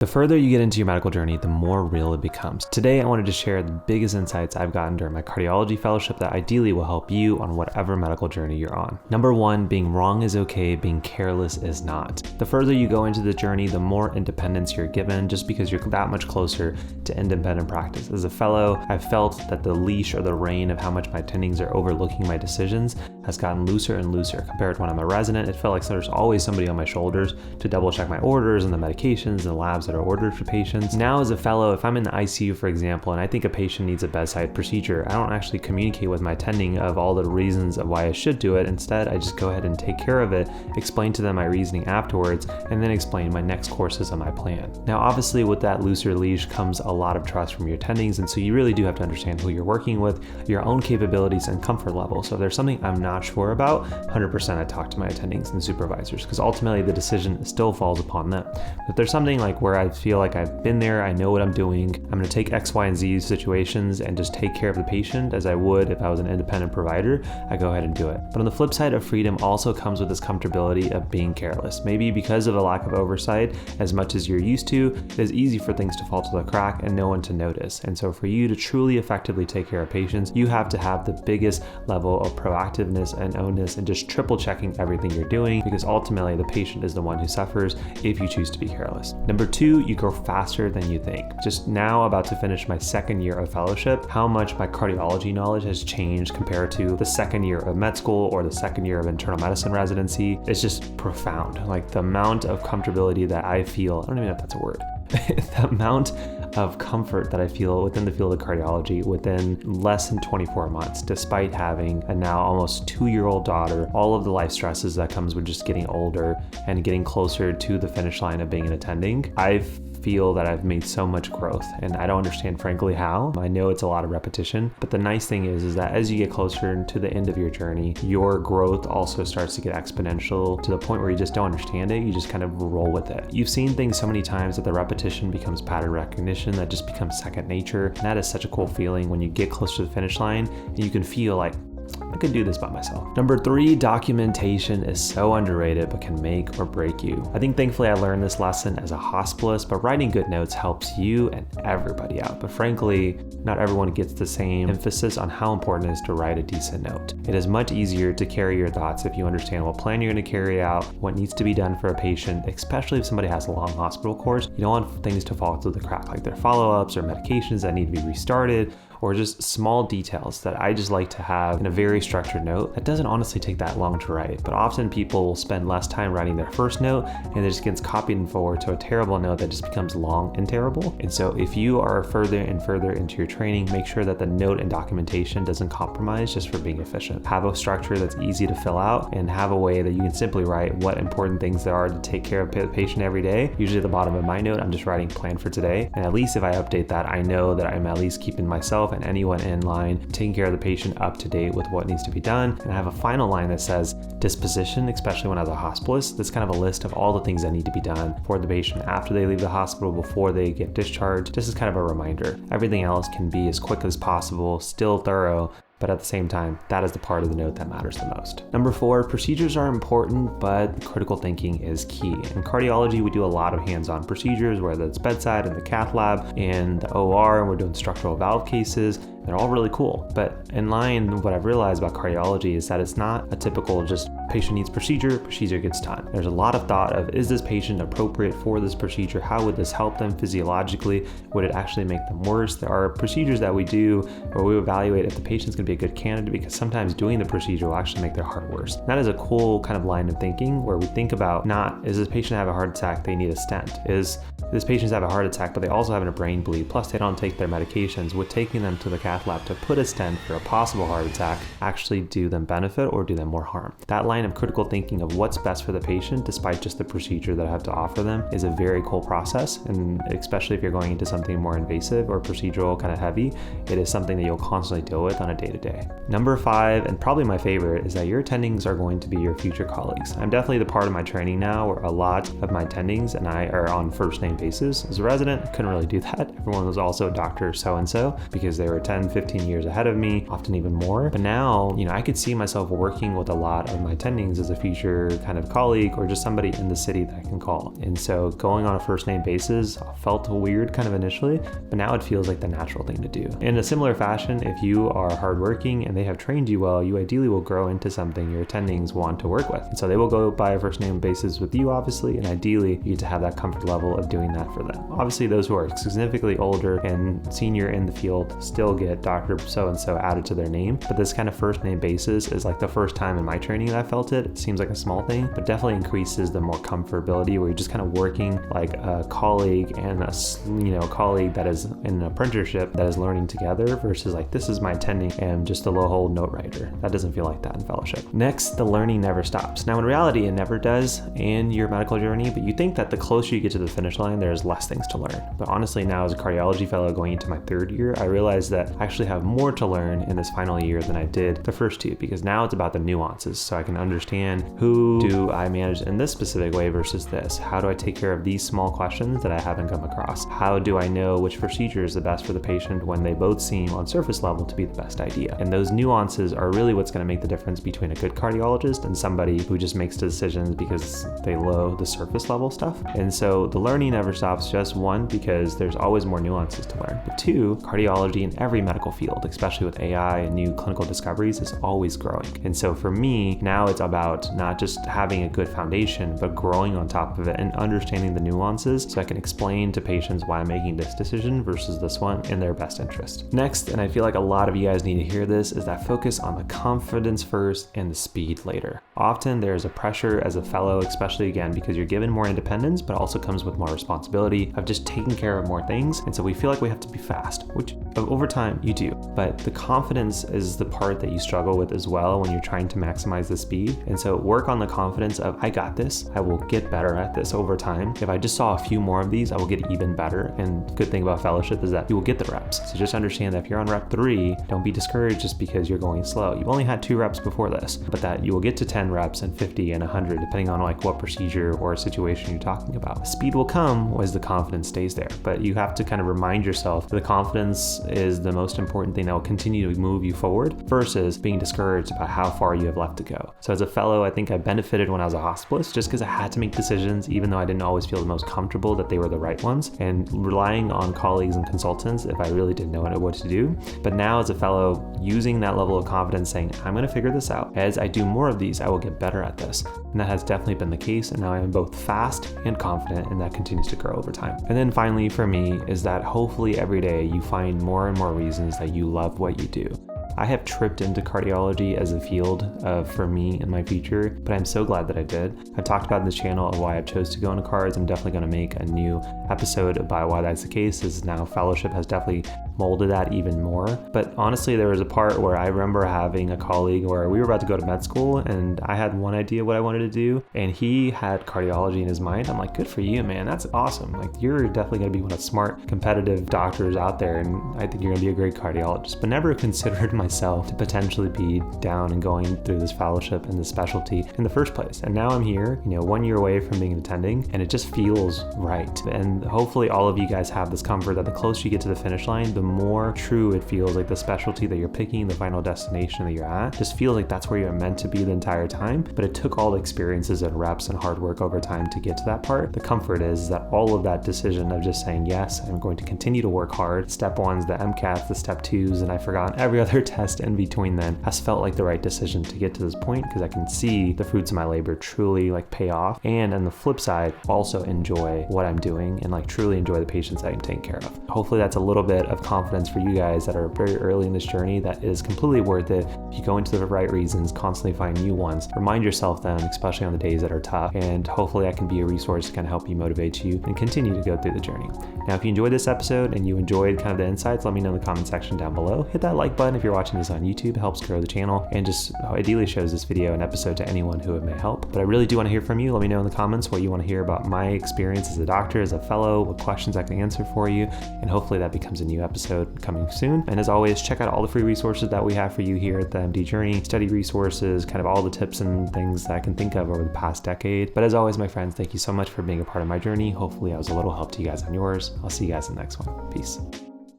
The further you get into your medical journey, the more real it becomes. Today, I wanted to share the biggest insights I've gotten during my cardiology fellowship that ideally will help you on whatever medical journey you're on. Number one, being wrong is okay, being careless is not. The further you go into the journey, the more independence you're given just because you're that much closer to independent practice. As a fellow, I've felt that the leash or the rein of how much my attendings are overlooking my decisions has gotten looser and looser. Compared to when I'm a resident, it felt like there's always somebody on my shoulders to double check my orders and the medications and the labs that are ordered for patients. Now as a fellow, if I'm in the ICU, for example, and I think a patient needs a bedside procedure, I don't actually communicate with my attending of all the reasons of why I should do it. Instead, I just go ahead and take care of it, explain to them my reasoning afterwards, and then explain my next courses on my plan. Now, obviously with that looser leash comes a lot of trust from your attendings, and so you really do have to understand who you're working with, your own capabilities and comfort level. So if there's something I'm not sure about, 100% I talk to my attendings and supervisors, because ultimately the decision still falls upon them. But if there's something like where I feel like I've been there, I know what I'm doing, I'm going to take X, Y, and Z situations and just take care of the patient as I would if I was an independent provider, I go ahead and do it. But on the flip side of freedom also comes with this comfortability of being careless. Maybe because of a lack of oversight, as much as you're used to, it is easy for things to fall to the crack and no one to notice. And so for you to truly effectively take care of patients, you have to have the biggest level of proactiveness and onus and just triple checking everything you're doing, because ultimately the patient is the one who suffers if you choose to be careless. Number two, you grow faster than you think. Just now about to finish my second year of fellowship, how much my cardiology knowledge has changed compared to the second year of med school or the second year of internal medicine residency. It's just profound. Like the amount of comfortability that I feel, I don't even know if that's a word, the amount of comfort that I feel within the field of cardiology within less than 24 months, despite having a now almost 2-year-old daughter, all of the life stresses that comes with just getting older and getting closer to the finish line of being an attending. I feel that I've made so much growth, and I don't understand frankly how. I know it's a lot of repetition, but the nice thing is that as you get closer to the end of your journey, your growth also starts to get exponential to the point where you just don't understand it, you just kind of roll with it. You've seen things so many times that the repetition becomes pattern recognition, that just becomes second nature, and that is such a cool feeling when you get close to the finish line and you can feel like, I could do this by myself. Number three, documentation is so underrated but can make or break you. I think thankfully I learned this lesson as a hospitalist, but writing good notes helps you and everybody out. But frankly, not everyone gets the same emphasis on how important it is to write a decent note. It is much easier to carry your thoughts if you understand what plan you're going to carry out, what needs to be done for a patient, especially if somebody has a long hospital course. You don't want things to fall through the crack, like their follow-ups or medications that need to be restarted, or just small details that I just like to have in a very structured note. That doesn't honestly take that long to write, but often people will spend less time writing their first note and it just gets copied and forward to a terrible note that just becomes long and terrible. And so if you are further and further into your training, make sure that the note and documentation doesn't compromise just for being efficient. Have a structure that's easy to fill out and have a way that you can simply write what important things there are to take care of the patient every day. Usually at the bottom of my note, I'm just writing plan for today. And at least if I update that, I know that I'm at least keeping myself and anyone in line taking care of the patient up to date with what needs to be done. And I have a final line that says disposition, especially when I was a hospitalist. That's kind of a list of all the things that need to be done for the patient after they leave the hospital, before they get discharged. This is kind of a reminder. Everything else can be as quick as possible, still thorough, but at the same time, that is the part of the note that matters the most. Number four, procedures are important, but critical thinking is key. In cardiology, we do a lot of hands-on procedures, whether it's bedside in the cath lab, in the OR, and we're doing structural valve cases. They're all really cool. But in line, what I've realized about cardiology is that it's not a typical just patient needs procedure gets done. There's a lot of thought of, is this patient appropriate for this procedure? How would this help them physiologically? Would it actually make them worse? There are procedures that we do where we evaluate if the patient's gonna be a good candidate, because sometimes doing the procedure will actually make their heart worse. And that is a cool kind of line of thinking where we think about not, is this patient have a heart attack, they need a stent? Is this patient have a heart attack, but they also have a brain bleed, plus they don't take their medications? Would taking them to the cath lab to put a stent for a possible heart attack actually do them benefit or do them more harm? That line of critical thinking of what's best for the patient, despite just the procedure that I have to offer them, is a very cool process. And especially if you're going into something more invasive or procedural kind of heavy, it is something that you'll constantly deal with on a day-to-day. Number five, and probably my favorite, is that your attendings are going to be your future colleagues. I'm definitely the part of my training now where a lot of my attendings and I are on first name basis. As a resident, I couldn't really do that. Everyone was also Dr. So-and-so because they were 10, 15 years ahead of me, often even more. But now, I could see myself working with a lot of my attendings as a future kind of colleague or just somebody in the city that I can call. And so going on a first name basis felt weird kind of initially, but now it feels like the natural thing to do. In a similar fashion, if you are hardworking and they have trained you well, you ideally will grow into something your attendings want to work with. And so they will go by a first name basis with you, obviously, and ideally you get to have that comfort level of doing that for them. Obviously, those who are significantly older and senior in the field still get Dr. So-and-so added to their name, but this kind of first name basis is like the first time in my training that I felt it. It seems like a small thing, but definitely increases the more comfortability where you're just kind of working like a colleague and a colleague that is in an apprenticeship that is learning together versus like, this is my attending and just a little note writer. That doesn't feel like that in fellowship. Next, the learning never stops. Now in reality, it never does in your medical journey, but you think that the closer you get to the finish line, there's less things to learn. But honestly, now as a cardiology fellow going into my third year, I realized that I actually have more to learn in this final year than I did the first two, because now it's about the nuances. So I can understand, who do I manage in this specific way versus this? How do I take care of these small questions that I haven't come across? How do I know which procedure is the best for the patient when they both seem on surface level to be the best idea? And those nuances are really what's going to make the difference between a good cardiologist and somebody who just makes decisions because they know the surface level stuff. And so the learning never stops, just one, because there's always more nuances to learn. But two, cardiology in every medical field, especially with AI and new clinical discoveries, is always growing. And so for me, now it's about not just having a good foundation, but growing on top of it and understanding the nuances so I can explain to patients why I'm making this decision versus this one in their best interest. Next, and I feel like a lot of you guys need to hear this, is that focus on the confidence first and the speed later. Often there's a pressure as a fellow, especially again, because you're given more independence, but also comes with more responsibility of just taking care of more things. And so we feel like we have to be fast, which over time you do. But the confidence is the part that you struggle with as well when you're trying to maximize the speed. And so work on the confidence of, I got this, I will get better at this over time. If I just saw a few more of these, I will get even better. And good thing about fellowship is that you will get the reps. So just understand that if you're on rep 3, don't be discouraged just because you're going slow. You've only had 2 reps before this, but that you will get to 10 reps and 50 and 100, depending on like what procedure or situation you're talking about. Speed will come as the confidence stays there, but you have to kind of remind yourself that the confidence is the most important thing that will continue to move you forward versus being discouraged about how far you have left to go. So as a fellow, I think I benefited when I was a hospitalist just because I had to make decisions, even though I didn't always feel the most comfortable that they were the right ones, and relying on colleagues and consultants if I really didn't know what to do. But now as a fellow, using that level of confidence, saying, I'm going to figure this out. As I do more of these, I will get better at this. And that has definitely been the case. And now I am both fast and confident, and that continues to grow over time. And then finally for me is that hopefully every day you find more and more reasons that you love what you do. I have tripped into cardiology as a field for me and my future, but I'm so glad that I did. I've talked about in this channel of why I chose to go into cards. I'm definitely going to make a new episode about why that's the case, as now fellowship has definitely molded that even more. But honestly, there was a part where I remember having a colleague where we were about to go to med school and I had one idea what I wanted to do and he had cardiology in his mind. I'm like, good for you, man. That's awesome. Like, you're definitely going to be one of the smart, competitive doctors out there, and I think you're going to be a great cardiologist. But never considered myself to potentially be down and going through this fellowship and this specialty in the first place. And now I'm here, 1 year away from being an attending, and it just feels right. And hopefully all of you guys have this comfort that the closer you get to the finish line, the more true it feels like the specialty that you're picking, the final destination that you're at, just feels like that's where you're meant to be the entire time. But it took all the experiences and reps and hard work over time to get to that part. The comfort is that all of that decision of just saying, yes, I'm going to continue to work hard. Step 1s, the MCATs, the step 2s, and I forgot every other test in between then, has felt like the right decision to get to this point, because I can see the fruits of my labor truly like pay off. And on the flip side, also enjoy what I'm doing and like truly enjoy the patients that I'm taking care of. Hopefully that's a little bit of confidence for you guys that are very early in this journey that is completely worth it. If you go into the right reasons, constantly find new ones, remind yourself them, especially on the days that are tough, and hopefully I can be a resource to kind of help you motivate you and continue to go through the journey. Now, if you enjoyed this episode and you enjoyed kind of the insights, let me know in the comment section down below. Hit that like button if you're watching this on YouTube. It helps grow the channel and just ideally shows this video and episode to anyone who it may help. But I really do want to hear from you. Let me know in the comments what you want to hear about my experience as a doctor, as a fellow, what questions I can answer for you, and hopefully that becomes a new episode episode coming soon. And as always, check out all the free resources that we have for you here at the MD Journey, study resources, kind of all the tips and things that I can think of over the past decade. But as always, my friends, thank you so much for being a part of my journey. Hopefully I was a little help to you guys on yours. I'll see you guys in the next one. Peace.